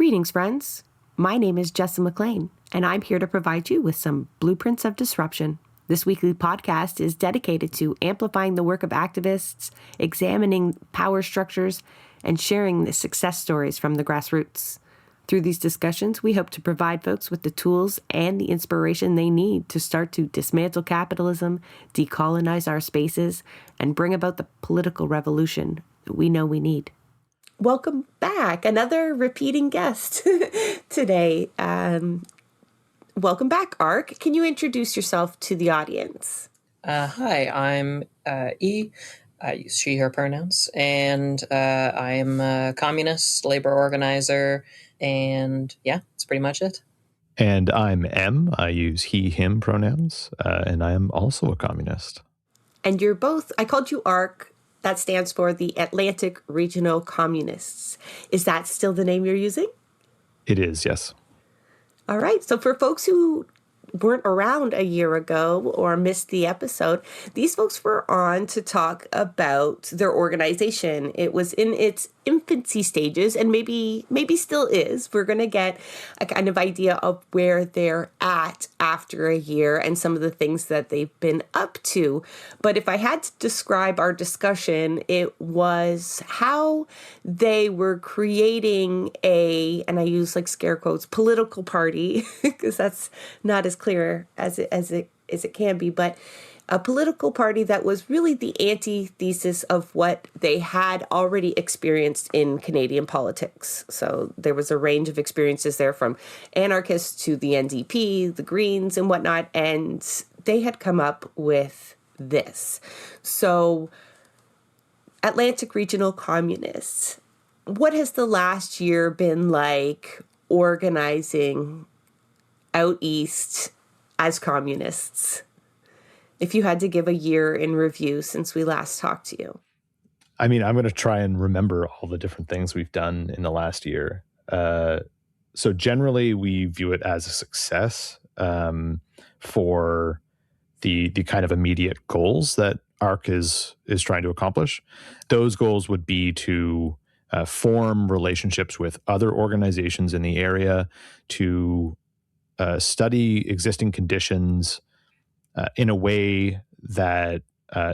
Greetings, friends. My name is Jessa McLean, and I'm here to provide you with some blueprints of disruption. This weekly podcast is dedicated to amplifying the work of activists, examining power structures, and sharing the success stories from the grassroots. Through these discussions, we hope to provide folks with the tools and the inspiration they need to start to dismantle capitalism, decolonize our spaces, and bring about the political revolution that we know we need. Welcome back. Another repeating guest today. Welcome back, Ark. Can you introduce yourself to the audience? Hi, I'm E. I use she, her pronouns, and I am a communist, labor organizer, and yeah, that's pretty much it. And I'm M. I use he, him pronouns, and I am also a communist. And you're both, I called you ARC. That stands for the Atlantic Regional Communists. Is that still the name you're using? It is, yes. All right. So for folks who weren't around a year ago or missed the episode, these folks were on to talk about their organization. It was in its infancy stages and maybe still is. We're going to get a kind of idea of where they're at after a year and some of the things that they've been up to. But if I had to describe our discussion, it was how they were creating and I use like scare quotes, political party, because that's not as clear as it can be, but a political party that was really the antithesis of what they had already experienced in Canadian politics. So there was a range of experiences there, from anarchists to the NDP, the Greens and whatnot, and they had come up with this. So Atlantic Regional Communists, what has the last year been like organizing out east as communists? If you had to give a year in review since we last talked to you. I mean, I'm going to try and remember all the different things we've done in the last year. So generally, we view it as a success for the kind of immediate goals that ARC is trying to accomplish. Those goals would be to form relationships with other organizations in the area, to study existing conditions in a way that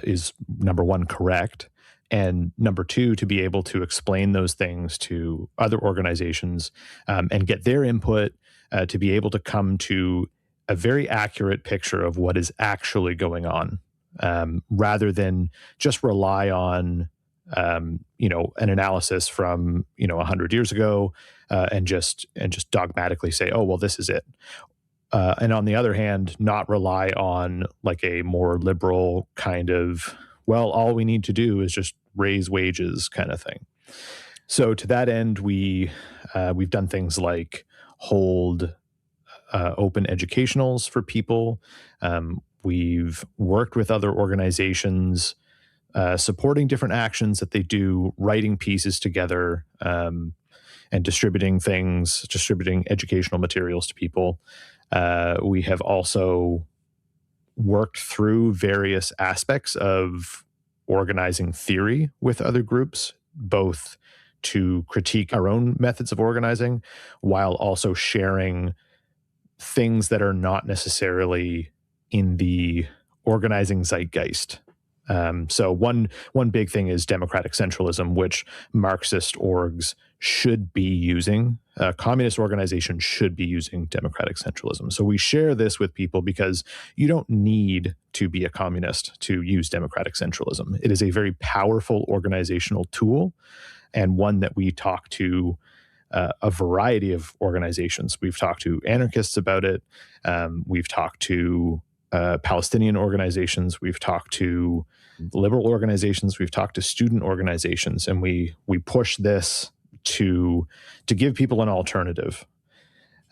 is, number one, correct, and number two, to be able to explain those things to other organizations and get their input to be able to come to a very accurate picture of what is actually going on, rather than just rely on an analysis from 100 years ago and just dogmatically say, oh well, this is it. And on the other hand, not rely on like a more liberal kind of, well, all we need to do is just raise wages kind of thing. So to that end, we've done things like hold open educationals for people. We've worked with other organizations, supporting different actions that they do, writing pieces together, and distributing educational materials to people. We have also worked through various aspects of organizing theory with other groups, both to critique our own methods of organizing while also sharing things that are not necessarily in the organizing zeitgeist. So one big thing is democratic centralism, which Marxist orgs should be using. Communist organizations should be using democratic centralism. So we share this with people because you don't need to be a communist to use democratic centralism. It is a very powerful organizational tool, and one that we talk to a variety of organizations. We've talked to anarchists about it. We've talked to Palestinian organizations. We've talked to liberal organizations. We've talked to student organizations, and we push this to give people an alternative.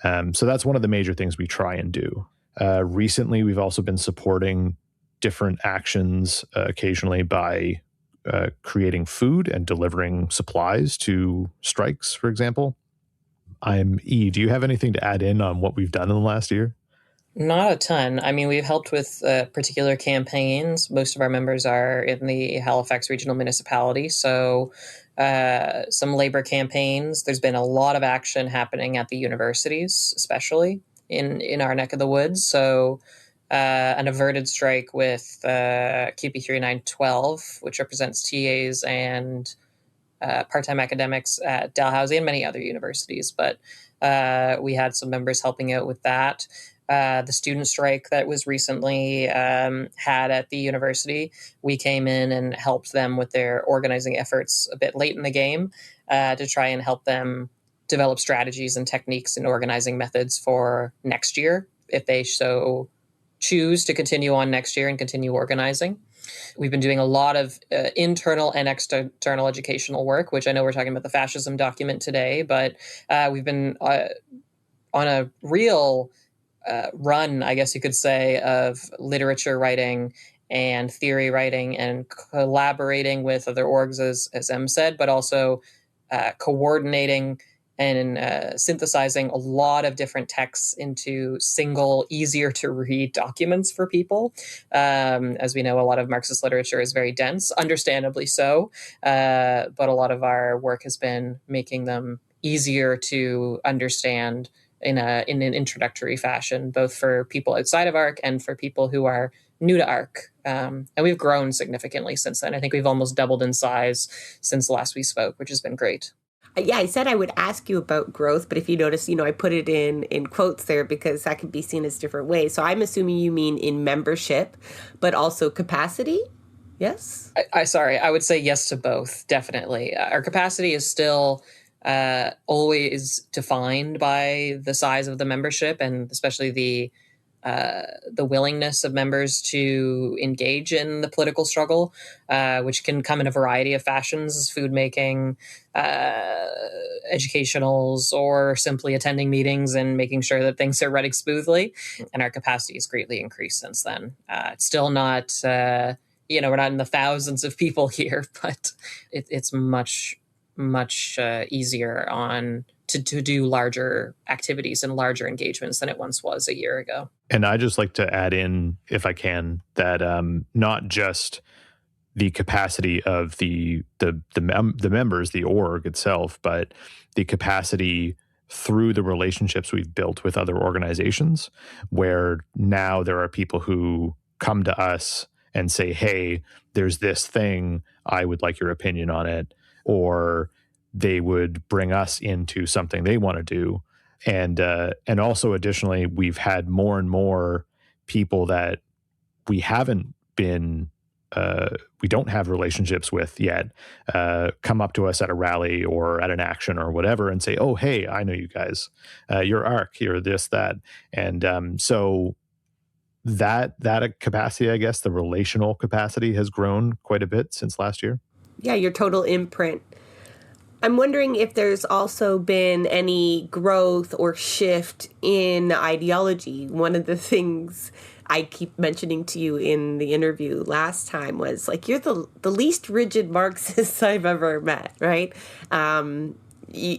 So that's one of the major things we try and do. Recently, we've also been supporting different actions occasionally by creating food and delivering supplies to strikes, for example. I'm E. Do you have anything to add in on what we've done in the last year? Not a ton. I mean, we've helped with particular campaigns. Most of our members are in the Halifax Regional Municipality, so some labor campaigns. There's been a lot of action happening at the universities, especially in our neck of the woods. So an averted strike with QP 3912, which represents TAs and part-time academics at Dalhousie and many other universities. But we had some members helping out with that. The student strike that was recently had at the university, we came in and helped them with their organizing efforts a bit late in the game to try and help them develop strategies and techniques and organizing methods for next year, if they so choose to continue on next year and continue organizing. We've been doing a lot of internal and external educational work, which I know we're talking about the fascism document today, but we've been on a real run, I guess you could say, of literature writing and theory writing and collaborating with other orgs, as Em said, but also coordinating and synthesizing a lot of different texts into single, easier to read documents for people. As we know, a lot of Marxist literature is very dense, understandably so, but a lot of our work has been making them easier to understand in an introductory fashion, both for people outside of ARC and for people who are new to ARC. And we've grown significantly since then. I think we've almost doubled in size since last we spoke, which has been great. Yeah, I said I would ask you about growth, but if you notice, I put it in quotes there because that can be seen as different ways. So I'm assuming you mean in membership, but also capacity? Yes? Sorry, I would say yes to both, definitely. Our capacity is still always defined by the size of the membership, and especially the willingness of members to engage in the political struggle, which can come in a variety of fashions: food making, educationals, or simply attending meetings and making sure that things are running smoothly. And our capacity has greatly increased since then. It's still not, we're not in the thousands of people here, but it's much easier to do larger activities and larger engagements than it once was a year ago. And I just like to add in, if I can, that not just the capacity of the members, the org itself, but the capacity through the relationships we've built with other organizations, where now there are people who come to us and say, hey, there's this thing, I would like your opinion on it, or they would bring us into something they want to do. And also additionally, we've had more and more people that we haven't been, we don't have relationships with yet, come up to us at a rally or at an action or whatever and say, oh, hey, I know you guys, you're ARC, you're this, that. And so that capacity, I guess, the relational capacity has grown quite a bit since last year. Yeah, your total imprint. I'm wondering if there's also been any growth or shift in ideology. One of the things I keep mentioning to you in the interview last time was, like, you're the least rigid Marxist I've ever met, right? You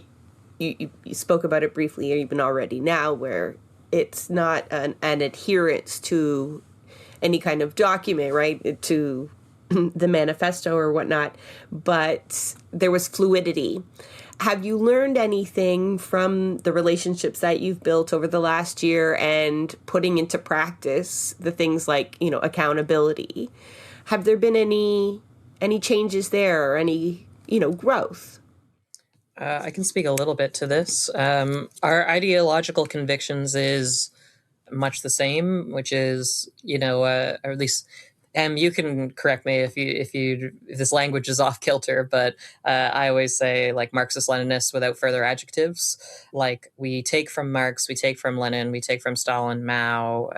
spoke about it briefly even already now, where it's not an adherence to any kind of document, right, to the manifesto or whatnot, but there was fluidity. Have you learned anything from the relationships that you've built over the last year and putting into practice the things like, accountability? Have there been any changes there or any, growth? I can speak a little bit to this. Our ideological convictions is much the same, which is, or at least, you can correct me if this language is off kilter, but I always say, like, Marxist-Leninists without further adjectives. Like, we take from Marx, we take from Lenin, we take from Stalin, Mao,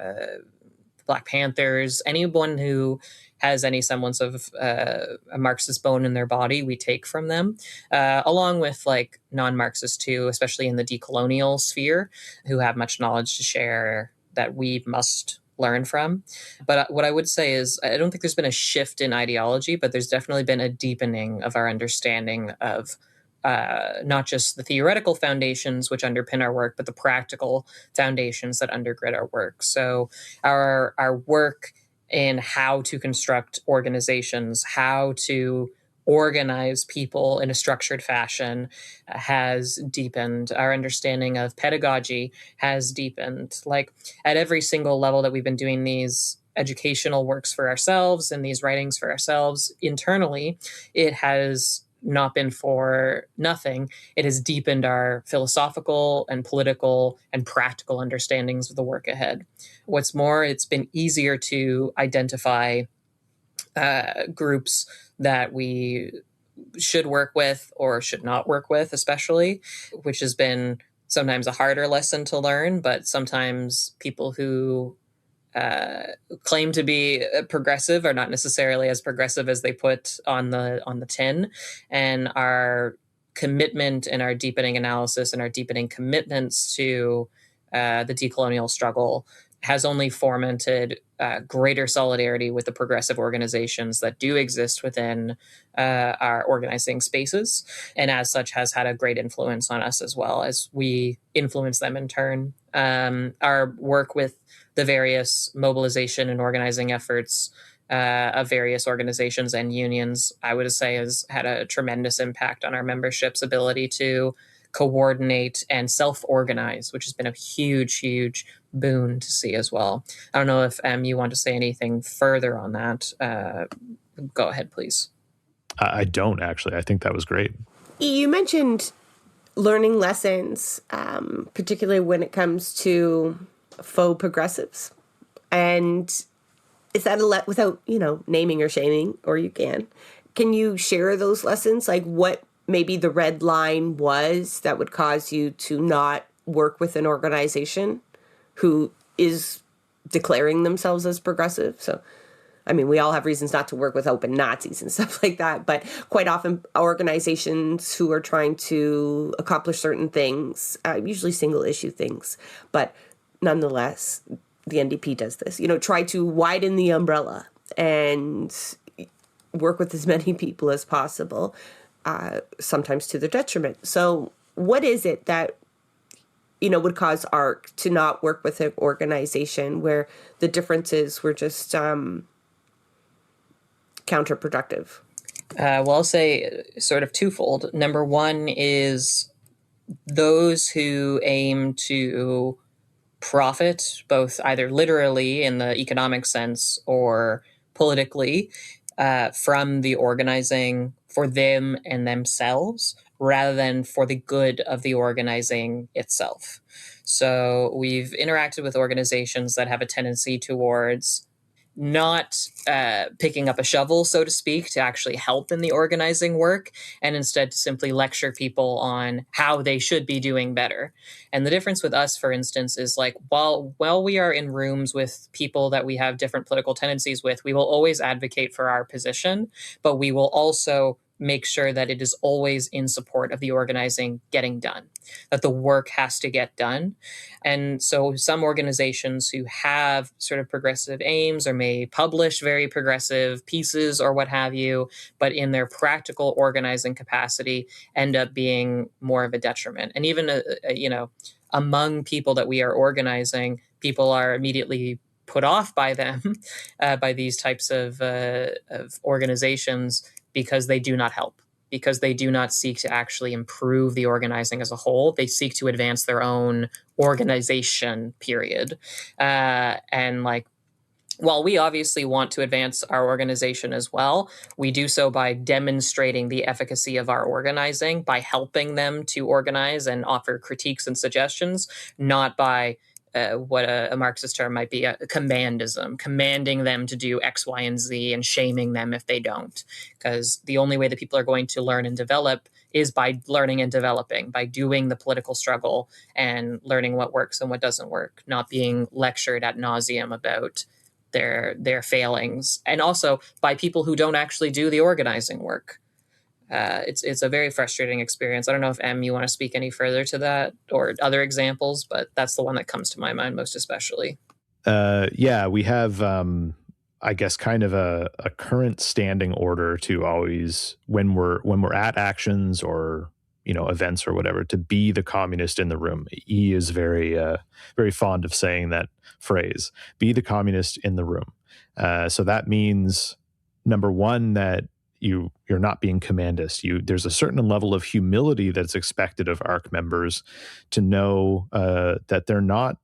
Black Panthers, anyone who has any semblance of a Marxist bone in their body, we take from them, along with, like, non-Marxists too, especially in the decolonial sphere, who have much knowledge to share that we must learn from. But what I would say is, I don't think there's been a shift in ideology, but there's definitely been a deepening of our understanding of not just the theoretical foundations which underpin our work, but the practical foundations that undergird our work. So our work in how to construct organizations, how to organize people in a structured fashion has deepened. Our understanding of pedagogy has deepened. Like at every single level that we've been doing these educational works for ourselves and these writings for ourselves internally, it has not been for nothing. It has deepened our philosophical and political and practical understandings of the work ahead. What's more, it's been easier to identify groups that we should work with or should not work with, especially, which has been sometimes a harder lesson to learn, but sometimes people who claim to be progressive are not necessarily as progressive as they put on the tin, and our commitment and our deepening analysis and our deepening commitments to the decolonial struggle has only fomented greater solidarity with the progressive organizations that do exist within our organizing spaces, and as such has had a great influence on us as well as we influence them in turn. Our work with the various mobilization and organizing efforts of various organizations and unions, I would say, has had a tremendous impact on our membership's ability to coordinate and self-organize, which has been a huge, huge boon to see as well. I don't know if you want to say anything further on that. Go ahead, please. I don't, actually. I think that was great. You mentioned learning lessons, particularly when it comes to faux progressives. And is that without, naming or shaming, or you can you share those lessons? Like what maybe the red line was that would cause you to not work with an organization who is declaring themselves as progressive? So, I mean, we all have reasons not to work with open Nazis and stuff like that, but quite often organizations who are trying to accomplish certain things, usually single issue things, but nonetheless, the NDP does this, try to widen the umbrella and work with as many people as possible, sometimes to their detriment. So what is it that, would cause ARC to not work with an organization where the differences were just counterproductive? Well, I'll say sort of twofold. Number one is those who aim to profit, both either literally in the economic sense or politically, from the organizing for them and themselves, rather than for the good of the organizing itself. So we've interacted with organizations that have a tendency towards not picking up a shovel, so to speak, to actually help in the organizing work, and instead to simply lecture people on how they should be doing better. And the difference with us, for instance, is like while we are in rooms with people that we have different political tendencies with, we will always advocate for our position, but we will also make sure that it is always in support of the organizing getting done, that the work has to get done. And so some organizations who have sort of progressive aims or may publish very progressive pieces or what have you, but in their practical organizing capacity end up being more of a detriment. And even, among people that we are organizing, people are immediately put off by them, by these types of organizations, because they do not help, because they do not seek to actually improve the organizing as a whole. They seek to advance their own organization, period. And while we obviously want to advance our organization as well, we do so by demonstrating the efficacy of our organizing, by helping them to organize and offer critiques and suggestions, not by what a Marxist term might be, commandism, commanding them to do X, Y, and Z and shaming them if they don't. Because the only way that people are going to learn and develop is by learning and developing, by doing the political struggle and learning what works and what doesn't work, not being lectured ad nauseum about their failings, and also by people who don't actually do the organizing work. It's a very frustrating experience. I don't know if M, you want to speak any further to that or other examples, but that's the one that comes to my mind most especially. Yeah, we have, I guess, kind of a current standing order to always, when we're at actions or events or whatever, to be the communist in the room. E is very fond of saying that phrase, be the communist in the room. So that means, number one, that You're not being commandist. There's a certain level of humility that's expected of ARC members to know that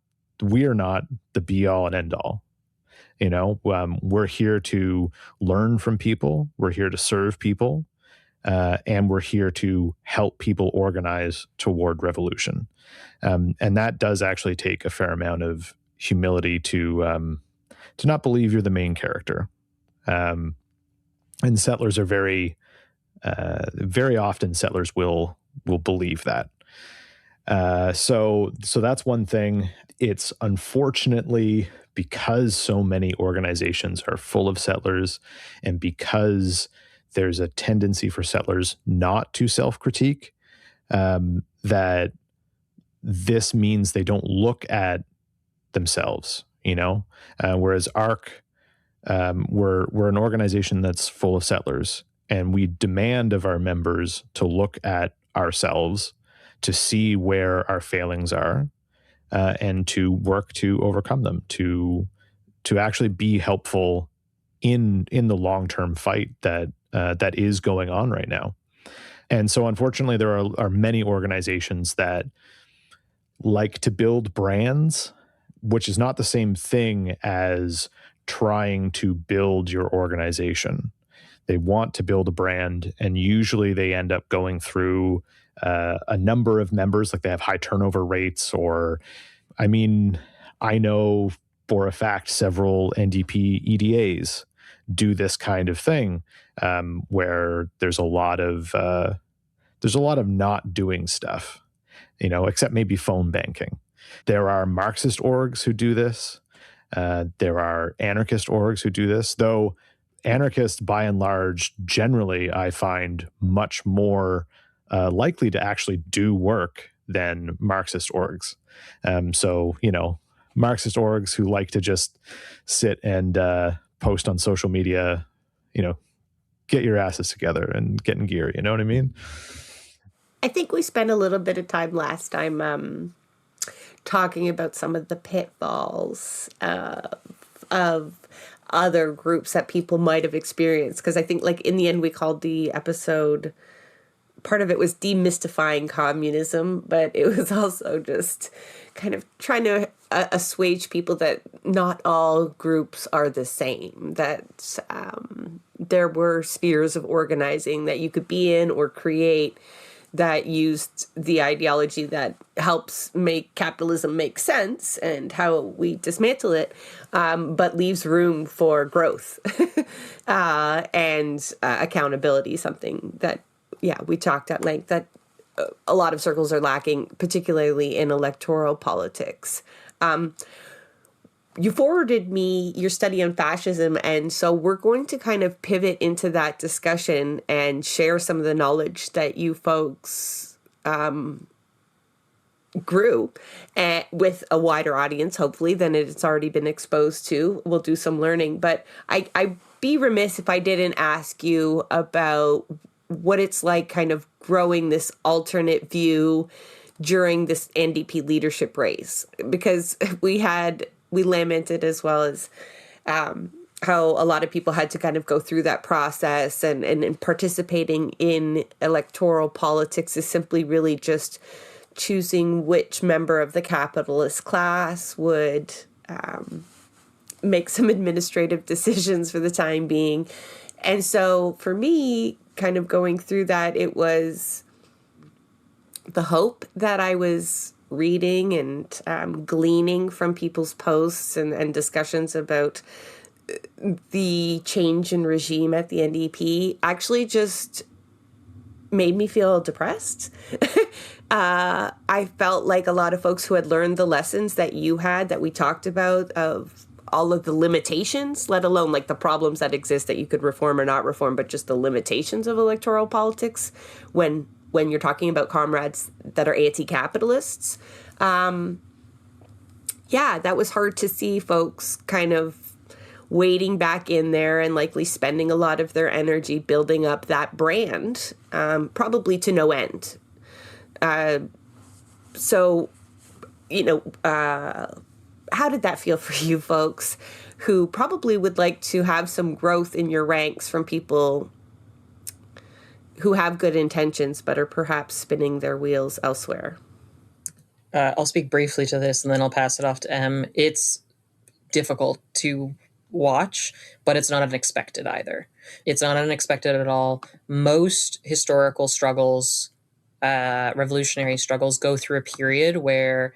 we are not the be all and end all. We're here to learn from people. We're here to serve people. And we're here to help people organize toward revolution. And that does actually take a fair amount of humility to not believe you're the main character. And settlers are very often settlers will believe that. So that's one thing. It's unfortunately, because so many organizations are full of settlers, and because there's a tendency for settlers not to self-critique, that this means they don't look at themselves, whereas ARC, we're an organization that's full of settlers, and we demand of our members to look at ourselves, to see where our failings are, and to work to overcome them, to actually be helpful in the long-term fight that is going on right now. And so unfortunately, there are many organizations that like to build brands, which is not the same thing as trying to build your organization. They want to build a brand, and usually they end up going through a number of members, like they have high turnover rates, I know for a fact several NDP EDAs do this kind of thing, where there's a lot of not doing stuff, except maybe phone banking. There are Marxist orgs who do this. There are anarchist orgs who do this, though anarchists, by and large, generally, I find much more likely to actually do work than Marxist orgs. Marxist orgs who like to just sit and post on social media, get your asses together and get in gear. You know what I mean? I think we spent a little bit of time last time talking about some of the pitfalls of other groups that people might have experienced. Because I think, in the end, we called the episode, part of it was demystifying communism, but it was also just kind of trying to assuage people that not all groups are the same, that there were spheres of organizing that you could be in or create that used the ideology that helps make capitalism make sense and how we dismantle it, but leaves room for growth and accountability, something that, we talked at length, that a lot of circles are lacking, particularly in electoral politics. You forwarded me your study on fascism, and so we're going to kind of pivot into that discussion and share some of the knowledge that you folks grew with a wider audience, hopefully, than it's already been exposed to. We'll do some learning, but I'd be remiss if I didn't ask you about what it's like kind of growing this alternate view during this NDP leadership race, because we lamented, as well as how a lot of people had to kind of go through that process, and participating in electoral politics is simply really just choosing which member of the capitalist class would make some administrative decisions for the time being. And so for me, kind of going through that, it was the hope that I was reading and gleaning from people's posts and discussions about the change in regime at the NDP actually just made me feel depressed. I felt like a lot of folks who had learned the lessons that you had, that we talked about, of all of the limitations, let alone like the problems that exist that you could reform or not reform, but just the limitations of electoral politics when you're talking about comrades that are anti-capitalists. That was hard to see folks kind of wading back in there and likely spending a lot of their energy building up that brand, probably to no end. How did that feel for you folks who probably would like to have some growth in your ranks from people who have good intentions but are perhaps spinning their wheels elsewhere? I'll speak briefly to this and then I'll pass it off to M. It's difficult to watch, but it's not unexpected either. It's not unexpected at all. Most historical struggles, revolutionary struggles, go through a period where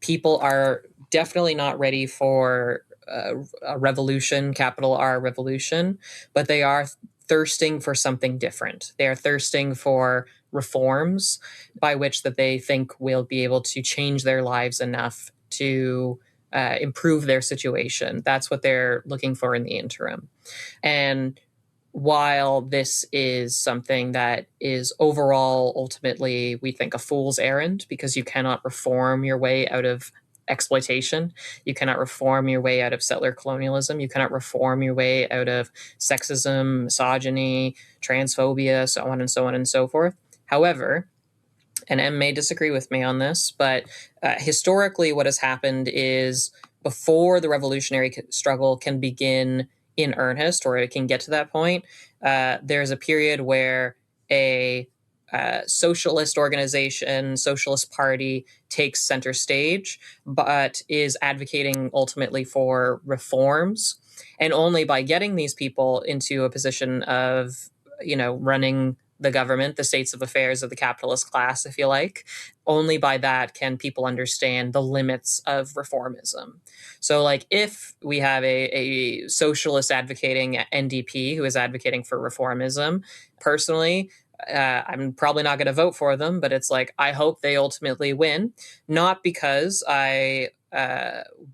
people are definitely not ready for a revolution, capital R revolution, but they are thirsting for something different. They are thirsting for reforms by which that they think will be able to change their lives enough to improve their situation. That's what they're looking for in the interim. And while this is something that is overall ultimately, we think, a fool's errand, because you cannot reform your way out of exploitation, you cannot reform your way out of settler colonialism, you cannot reform your way out of sexism, misogyny, transphobia, so on and so on and so forth. However, and M may disagree with me on this, but historically what has happened is, before the revolutionary struggle can begin in earnest, or it can get to that point, there's a period where a socialist organization, socialist party, takes center stage, but is advocating ultimately for reforms. And only by getting these people into a position of, running the government, the states of affairs of the capitalist class, if you like, only by that can people understand the limits of reformism. So, like, if we have a socialist advocating NDP who is advocating for reformism, personally, I'm probably not going to vote for them, but it's like, I hope they ultimately win, not because I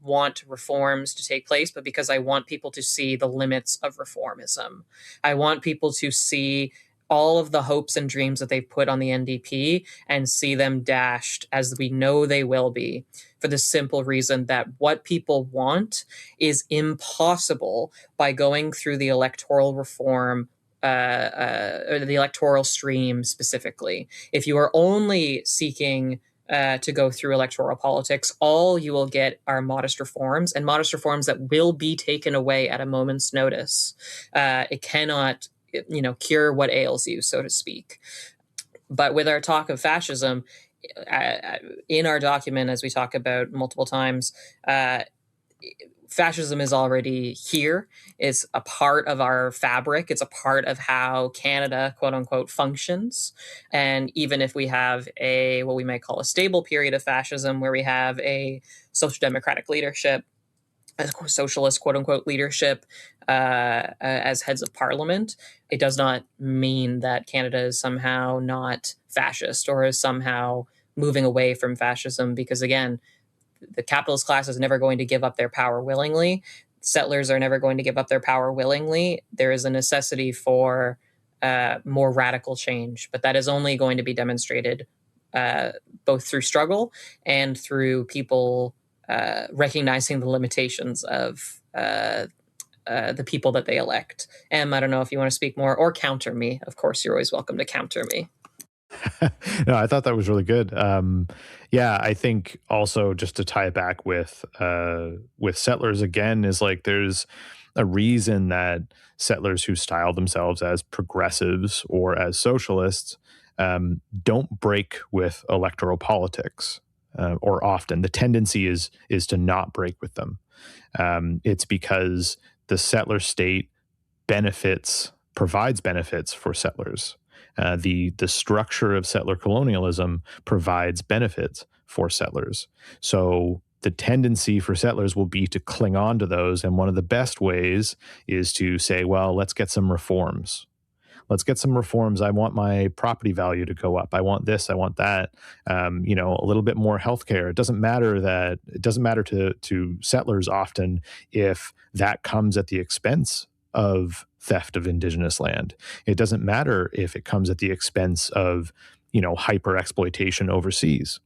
want reforms to take place, but because I want people to see the limits of reformism. I want people to see all of the hopes and dreams that they've put on the NDP and see them dashed, as we know they will be, for the simple reason that what people want is impossible by going through the electoral reform, or the electoral stream specifically. If you are only seeking to go through electoral politics, all you will get are modest reforms, and modest reforms that will be taken away at a moment's notice. It cannot cure what ails you, so to speak. But with our talk of fascism, in our document, as we talk about multiple times, fascism is already here. It's a part of our fabric. It's a part of how Canada, quote unquote, functions. And even if we have what we might call a stable period of fascism, where we have a social democratic leadership, a socialist, quote unquote, leadership as heads of parliament, it does not mean that Canada is somehow not fascist or is somehow moving away from fascism, because, again, the capitalist class is never going to give up their power willingly. Settlers are never going to give up their power willingly. There is a necessity for more radical change, but that is only going to be demonstrated both through struggle and through people recognizing the limitations of the people that they elect. Em, I don't know if you want to speak more or counter me. Of course, you're always welcome to counter me. No, I thought that was really good. Yeah, I think also, just to tie it back with settlers again, is like, there's a reason that settlers who style themselves as progressives or as socialists don't break with electoral politics, or often the tendency is to not break with them. It's because the settler state provides benefits for settlers. The structure of settler colonialism provides benefits for settlers. So the tendency for settlers will be to cling on to those. And one of the best ways is to say, well, let's get some reforms. Let's get some reforms. I want my property value to go up. I want this. I want that. A little bit more healthcare. It doesn't matter to settlers often if that comes at the expense of theft of indigenous land. It doesn't matter if it comes at the expense of, hyper exploitation overseas.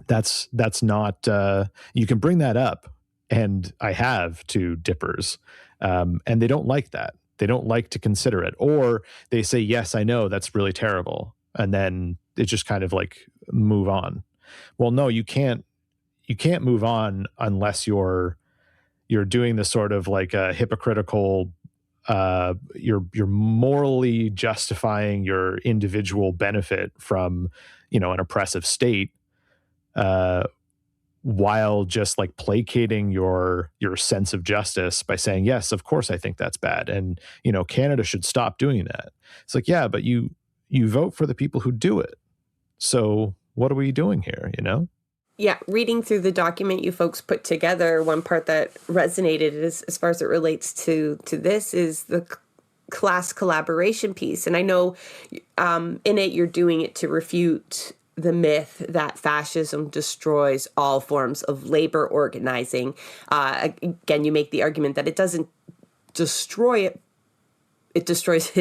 That's not, you can bring that up, and I have, to dippers, and they don't like that. They don't like to consider it, or they say, yes, I know that's really terrible. And then they just kind of like move on. Well, no, you can't move on unless you're doing this sort of like a hypocritical you're morally justifying your individual benefit from, an oppressive state, while just like placating your sense of justice by saying, yes, of course I think that's bad, and Canada should stop doing that. It's like, yeah, but you vote for the people who do it. So what are we doing here, Yeah, reading through the document you folks put together, one part that resonated as far as it relates to this is the class collaboration piece. And I know in it you're doing it to refute the myth that fascism destroys all forms of labor organizing. Again, you make the argument that it doesn't destroy it. It destroys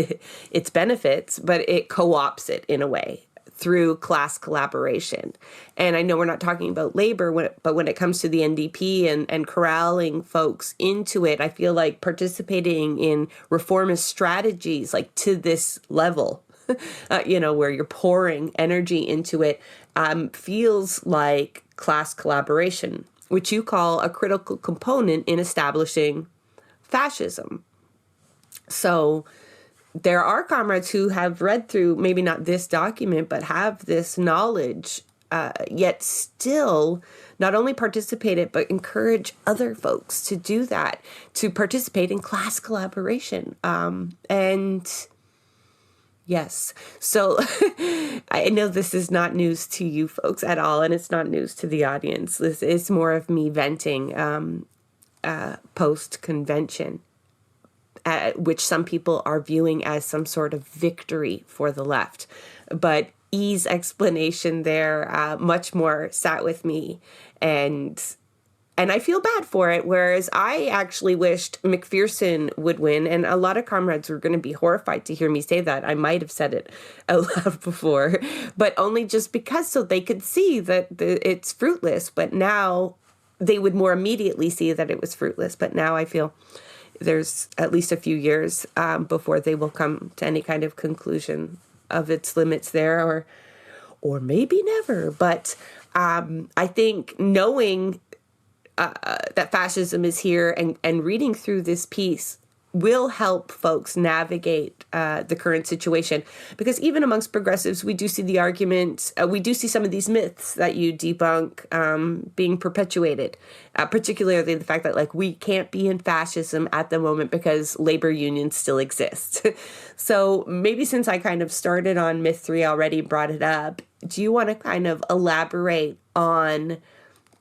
its benefits, but it co-opts it in a way through class collaboration. And I know we're not talking about labor, but when it comes to the NDP and corralling folks into it, I feel like participating in reformist strategies like to this level, where you're pouring energy into it, feels like class collaboration, which you call a critical component in establishing fascism. So there are comrades who have read through, maybe not this document, but have this knowledge, yet still not only participate it, but encourage other folks to do that, to participate in class collaboration. And yes, so I know this is not news to you folks at all, and it's not news to the audience. This is more of me venting post-convention, which some people are viewing as some sort of victory for the left. But E's explanation there much more sat with me, and I feel bad for it, whereas I actually wished McPherson would win, and a lot of comrades were going to be horrified to hear me say that. I might have said it out loud before, but only just because so they could see that it's fruitless, but now they would more immediately see that it was fruitless. But now I feel there's at least a few years before they will come to any kind of conclusion of its limits there, or maybe never. But I think knowing that fascism is here and reading through this piece will help folks navigate the current situation. Because even amongst progressives, we do see the argument, we do see some of these myths that you debunk being perpetuated, particularly the fact that like we can't be in fascism at the moment because labor unions still exist. So maybe since I kind of started on myth 3 already, brought it up, do you want to kind of elaborate on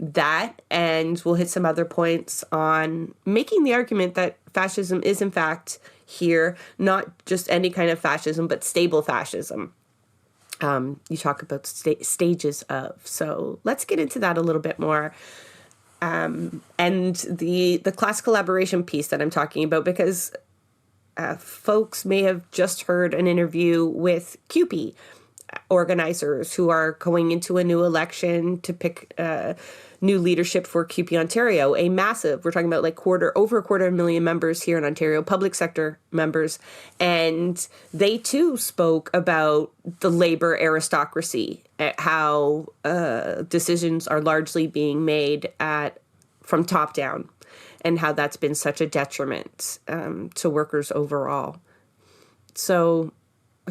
that, and we'll hit some other points on making the argument that fascism is in fact here, not just any kind of fascism, but stable fascism. You talk about stages of. So let's get into that a little bit more. And the class collaboration piece that I'm talking about, because folks may have just heard an interview with CUPE organizers who are going into a new election to pick new leadership for CUPE Ontario, a massive, we're talking about like over a quarter of a million members here in Ontario, public sector members. And they too spoke about the labor aristocracy, how decisions are largely being made from top down, and how that's been such a detriment to workers overall. So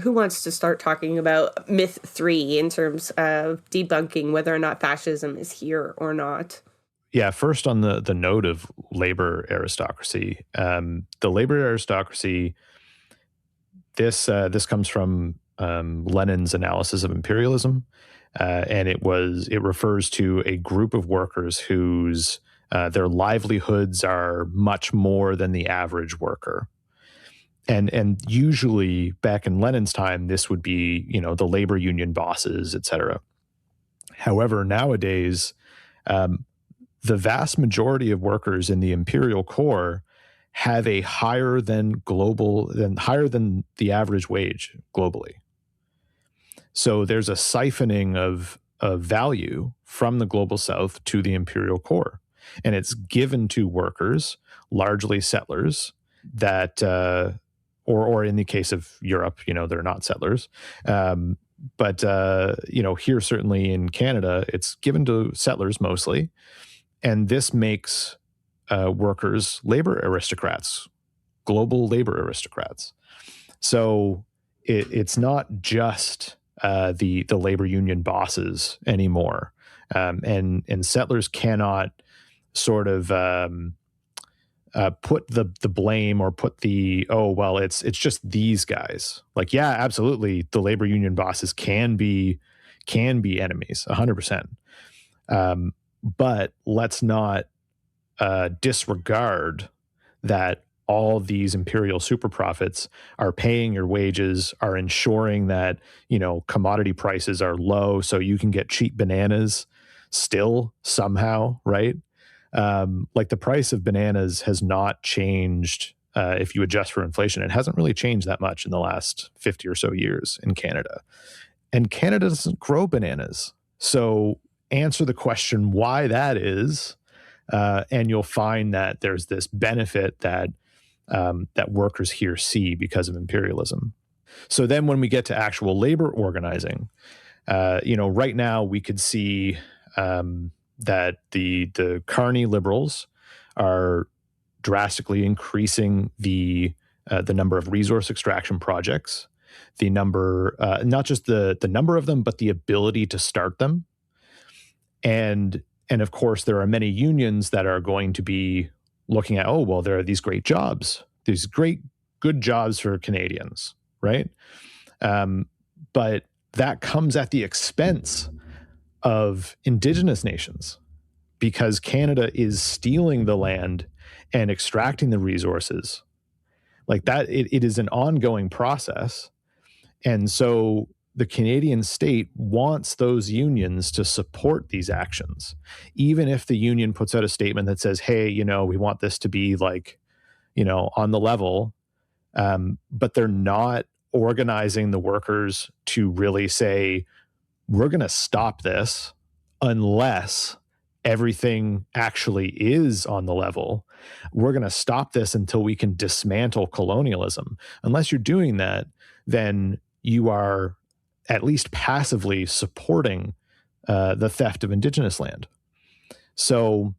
who wants to start talking about myth 3 in terms of debunking whether or not fascism is here or not? Yeah, first on the note of labor aristocracy, the labor aristocracy, this comes from Lenin's analysis of imperialism, and it refers to a group of workers whose their livelihoods are much more than the average worker. And usually back in Lenin's time, this would be, the labor union bosses, et cetera. However, nowadays, the vast majority of workers in the imperial core have a higher than the average wage globally. So there's a siphoning of value from the global south to the imperial core. And it's given to workers, largely settlers, that or in the case of Europe, they're not settlers. But here, certainly in Canada, it's given to settlers mostly. And this makes workers labor aristocrats global labor aristocrats. So it's not just the labor union bosses anymore, and settlers cannot sort of put the blame or put the it's just these guys. Like, yeah, absolutely, the labor union bosses can be enemies 100%, but let's not disregard that all these imperial super profits are paying your wages, are ensuring that, commodity prices are low so you can get cheap bananas still somehow, right? Like the price of bananas has not changed if you adjust for inflation. It hasn't really changed that much in the last 50 or so years in Canada. And Canada doesn't grow bananas. So answer the question why that is, and you'll find that there's this benefit that workers here see because of imperialism. So then when we get to actual labor organizing, right now we could see that the Carney Liberals are drastically increasing the number of resource extraction projects, the number, not just the number of them, but the ability to start them. And of course, there are many unions that are going to be looking at, there are these great jobs, these good jobs for Canadians, right? But that comes at the expense of Indigenous nations, because Canada is stealing the land and extracting the resources like that. It is an ongoing process. And so the Canadian state wants those unions to support these actions, even if the union puts out a statement that says, hey, we want this to be like, on the level, but they're not organizing the workers to really say, we're going to stop this unless everything actually is on the level. We're going to stop this until we can dismantle colonialism. Unless you're doing that, then you are at least passively supporting the theft of Indigenous land. So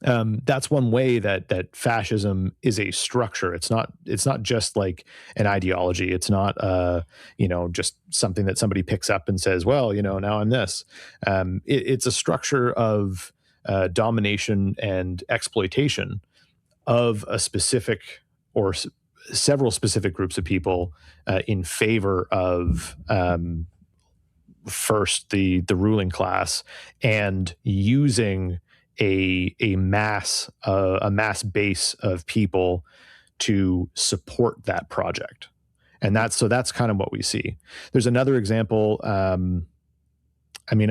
that's one way that fascism is a structure. It's not just like an ideology. It's not just something that somebody picks up and says, well, now I'm this. It's a structure of domination and exploitation of a specific or several specific groups of people in favor of first the ruling class, and using a mass base of people to support that project. And that's kind of what we see. There's another example. I'm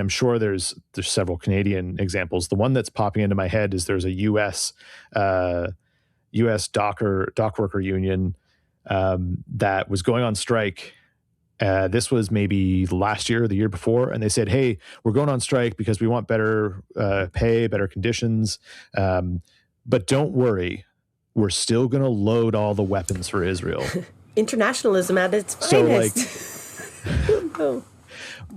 sure there's several Canadian examples. The one that's popping into my head is there's a U.S. dock worker union that was going on strike. This was maybe last year or the year before, and they said, hey, we're going on strike because we want better pay, better conditions. But don't worry, we're still going to load all the weapons for Israel. Internationalism at its finest. Oh.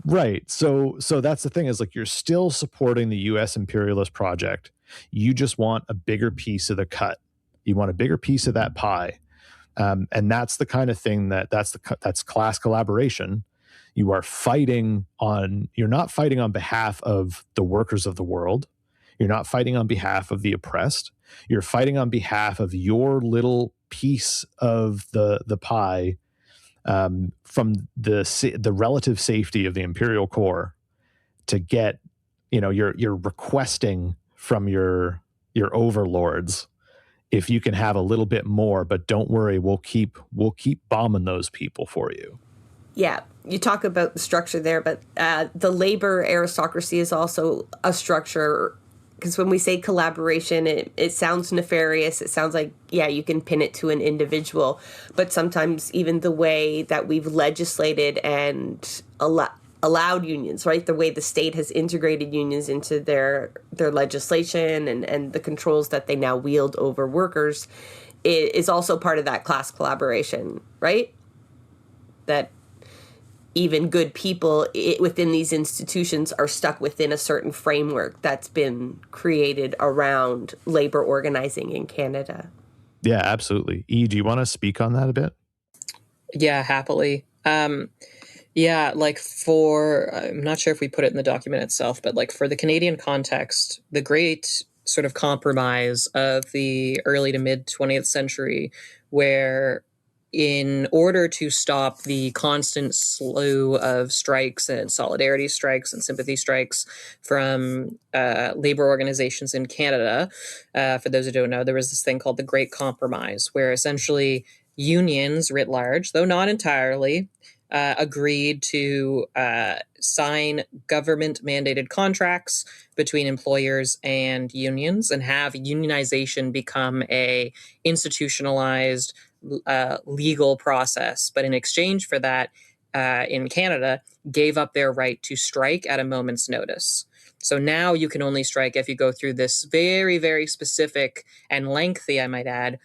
Right. So that's the thing, is like, you're still supporting the U.S. imperialist project. You just want a bigger piece of the cut. You want a bigger piece of that pie. And that's the kind of thing that's class collaboration. You're not fighting on behalf of the workers of the world. You're not fighting on behalf of the oppressed. You're fighting on behalf of your little piece of the pie, from the relative safety of the imperial core, to get, you're requesting from your overlords, if you can have a little bit more, but don't worry, we'll keep bombing those people for you. Yeah, you talk about the structure there, but the labor aristocracy is also a structure, because when we say collaboration, it sounds nefarious. It sounds like, yeah, you can pin it to an individual, but sometimes even the way that we've legislated and allowed unions, right? The way the state has integrated unions into their legislation and the controls that they now wield over workers is also part of that class collaboration, right? That even good people within these institutions are stuck within a certain framework that's been created around labor organizing in Canada. Yeah, absolutely. E, do you want to speak on that a bit? Yeah, happily. Yeah, like I'm not sure if we put it in the document itself, but like for the Canadian context, the great sort of compromise of the early to mid 20th century, where in order to stop the constant slew of strikes and solidarity strikes and sympathy strikes from labor organizations in Canada, for those who don't know, there was this thing called the Great Compromise, where essentially unions writ large, though not entirely, agreed to sign government-mandated contracts between employers and unions and have unionization become a institutionalized legal process. But in exchange for that, in Canada, gave up their right to strike at a moment's notice. So now you can only strike if you go through this very, very specific and lengthy, I might add,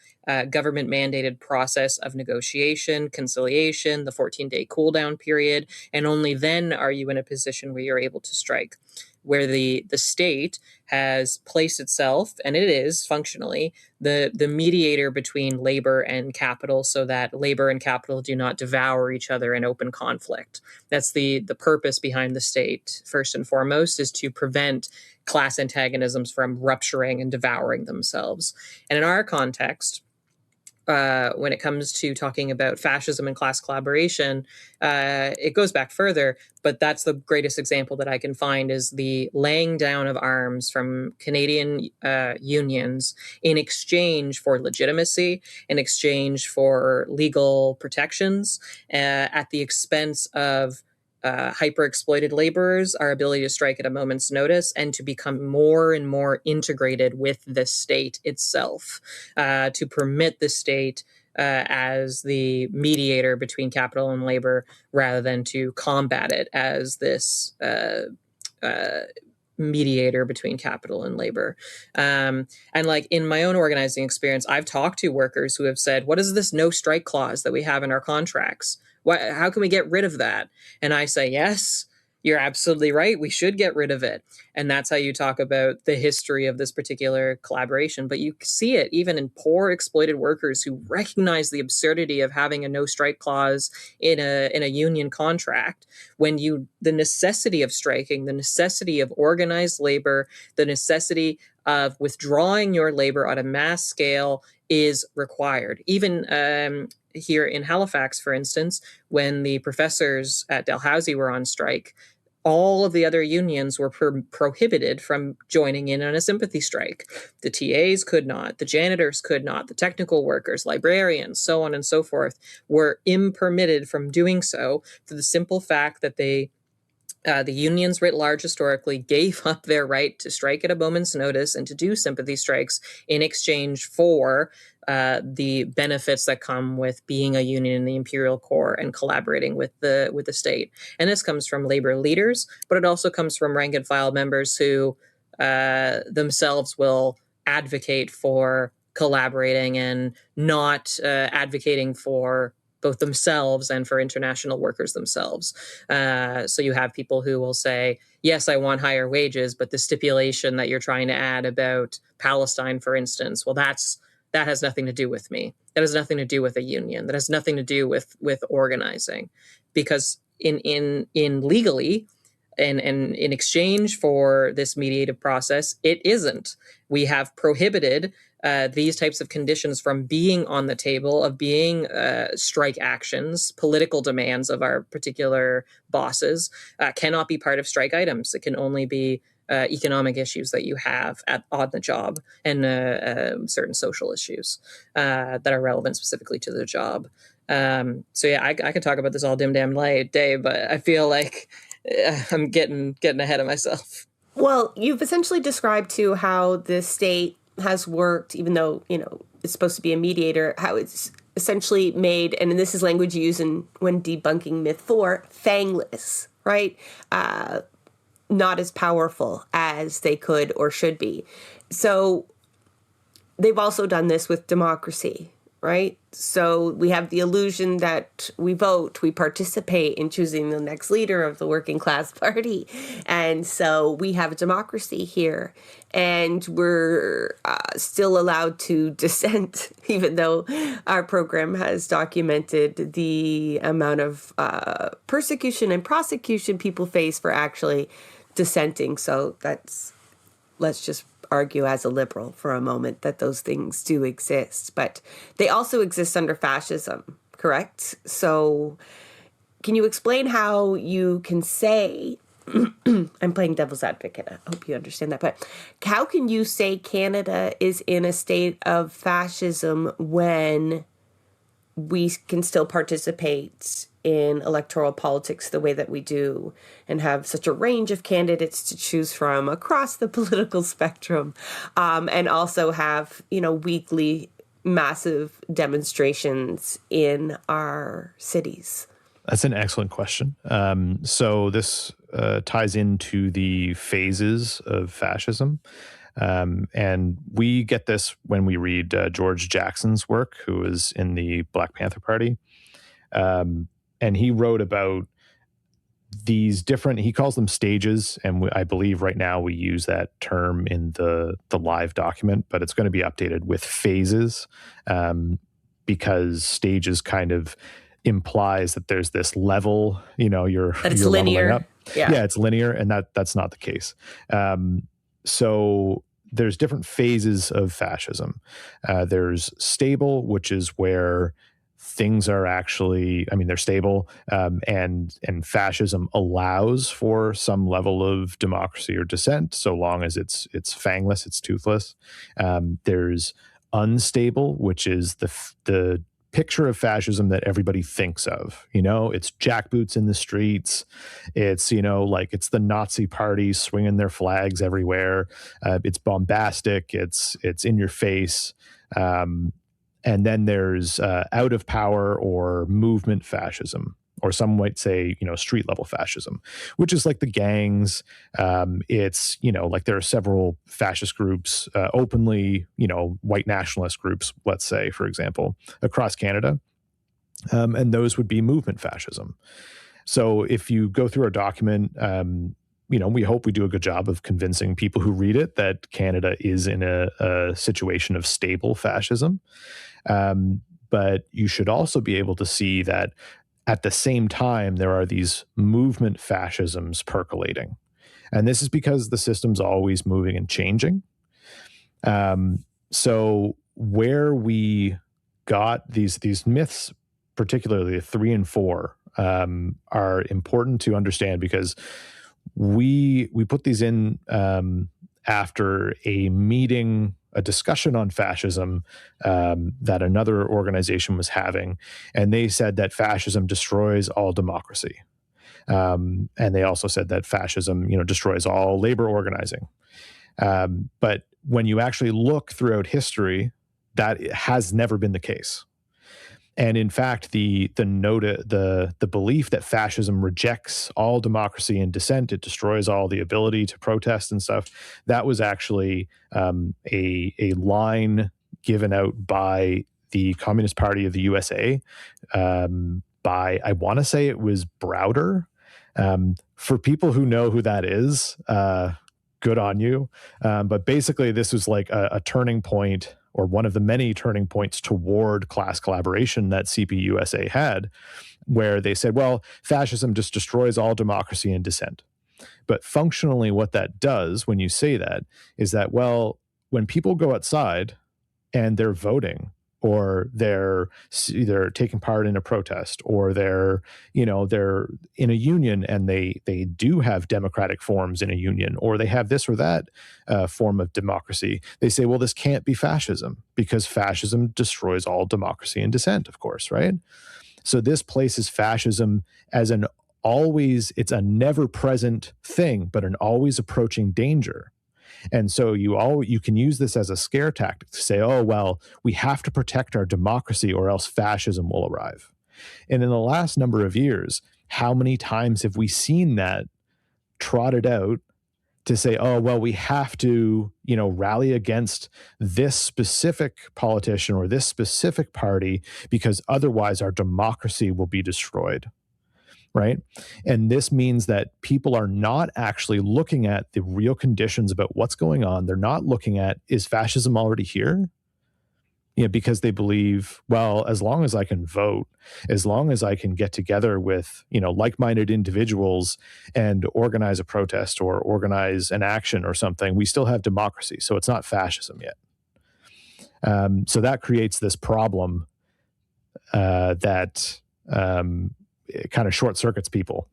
government mandated process of negotiation, conciliation, the 14-day cool down period, and only then are you in a position where you're able to strike. Where the state has placed itself, and it is functionally, the mediator between labor and capital, so that labor and capital do not devour each other in open conflict. That's the purpose behind the state, first and foremost, is to prevent class antagonisms from rupturing and devouring themselves. And in our context, when it comes to talking about fascism and class collaboration, it goes back further, but that's the greatest example that I can find is the laying down of arms from Canadian unions in exchange for legitimacy, in exchange for legal protections, at the expense of hyper-exploited laborers, our ability to strike at a moment's notice, and to become more and more integrated with the state itself, to permit the state as the mediator between capital and labor, rather than to combat it as this mediator between capital and labor. And like in my own organizing experience, I've talked to workers who have said, what is this no strike clause that we have in our contracts? How can we get rid of that? And I say, yes, you're absolutely right. We should get rid of it. And that's how you talk about the history of this particular collaboration. But you see it even in poor exploited workers who recognize the absurdity of having a no strike clause in a union contract, when the necessity of striking, the necessity of organized labor, the necessity of withdrawing your labor on a mass scale is required. Even here in Halifax, for instance, when the professors at Dalhousie were on strike, all of the other unions were prohibited from joining in on a sympathy strike. The TAs could not, the janitors could not, the technical workers, librarians, so on and so forth, were impermitted from doing so for the simple fact that the unions writ large historically gave up their right to strike at a moment's notice and to do sympathy strikes in exchange for the benefits that come with being a union in the imperial core and collaborating with the state. And this comes from labor leaders, but it also comes from rank and file members who themselves will advocate for collaborating and not advocating for both themselves and for international workers themselves. So you have people who will say, yes, I want higher wages, but the stipulation that you're trying to add about Palestine, for instance, well, that has nothing to do with me. That has nothing to do with a union. That has nothing to do with organizing. Because in legally, and in exchange for this mediative process, it isn't. We have prohibited these types of conditions from being on the table, of being strike actions, political demands of our particular bosses, cannot be part of strike items. It can only be economic issues that you have on the job, and certain social issues that are relevant specifically to the job. So yeah, I could talk about this all damn day, but I feel like I'm getting ahead of myself. Well, you've essentially described too how the state has worked, even though, it's supposed to be a mediator, how it's essentially made, and this is language used when debunking myth 4, fangless, right? Not as powerful as they could or should be. So they've also done this with democracy. right? So we have the illusion that we vote, we participate in choosing the next leader of the working class party. And so we have a democracy here. And we're still allowed to dissent, even though our program has documented the amount of persecution and prosecution people face for actually dissenting. So let's just argue as a liberal for a moment that those things do exist, but they also exist under fascism, correct? So can you explain how you can say, I'm playing devil's advocate, I hope you understand that, but how can you say Canada is in a state of fascism when we can still participate in electoral politics the way that we do and have such a range of candidates to choose from across the political spectrum, and also have, weekly massive demonstrations in our cities? That's an excellent question. So this ties into the phases of fascism. And we get this when we read George Jackson's work, who was in the Black Panther Party. And he wrote about these different, he calls them stages. And I believe right now we use that term in the live document, but it's going to be updated with phases, because stages kind of implies that there's this level, you're linear. Up. Yeah, it's linear. And that's not the case. So there's different phases of fascism. There's stable, which is where things are actually, they're stable, and fascism allows for some level of democracy or dissent, so long as it's fangless, it's toothless. There's unstable, which is the picture of fascism that everybody thinks of. It's jackboots in the streets. It's, it's the Nazi party swinging their flags everywhere. It's bombastic. It's in your face. And then there's out of power or movement fascism, or some might say, street level fascism, which is like the gangs. It's, like there are several fascist groups, openly, white nationalist groups, let's say, for example, across Canada. And those would be movement fascism. So if you go through our document, we hope we do a good job of convincing people who read it that Canada is in a situation of stable fascism. But you should also be able to see that at the same time, there are these movement fascisms percolating. And this is because the system's always moving and changing. So where we got these myths, particularly 3 and 4, are important to understand, because we put these in after a meeting, a discussion on fascism that another organization was having, and they said that fascism destroys all democracy, and they also said that fascism, destroys all labor organizing. But when you actually look throughout history, that has never been the case. And in fact, the belief that fascism rejects all democracy and dissent, it destroys all the ability to protest and stuff, that was actually a line given out by the Communist Party of the USA, by, I want to say it was Browder. For people who know who that is, good on you. But basically, this was like a turning point, or one of the many turning points toward class collaboration that CPUSA had, where they said, well, fascism just destroys all democracy and dissent. But functionally, what that does when you say that is that, well, when people go outside and they're voting, or they're either taking part in a protest, or they're in a union and they do have democratic forms in a union, or they have this or that form of democracy, they say, well, this can't be fascism, because fascism destroys all democracy and dissent, of course, right? So this places fascism as it's a never present thing, but an always approaching danger. And so you can use this as a scare tactic to say, oh, well, we have to protect our democracy or else fascism will arrive. And in the last number of years, how many times have we seen that trotted out to say, oh, well, we have to, rally against this specific politician or this specific party because otherwise our democracy will be destroyed. Right. And this means that people are not actually looking at the real conditions about what's going on. They're not looking at, is fascism already here? Because they believe, well, as long as I can vote, as long as I can get together with, like-minded individuals and organize a protest or organize an action or something, we still have democracy. So it's not fascism yet. So that creates this problem that it kind of short circuits people,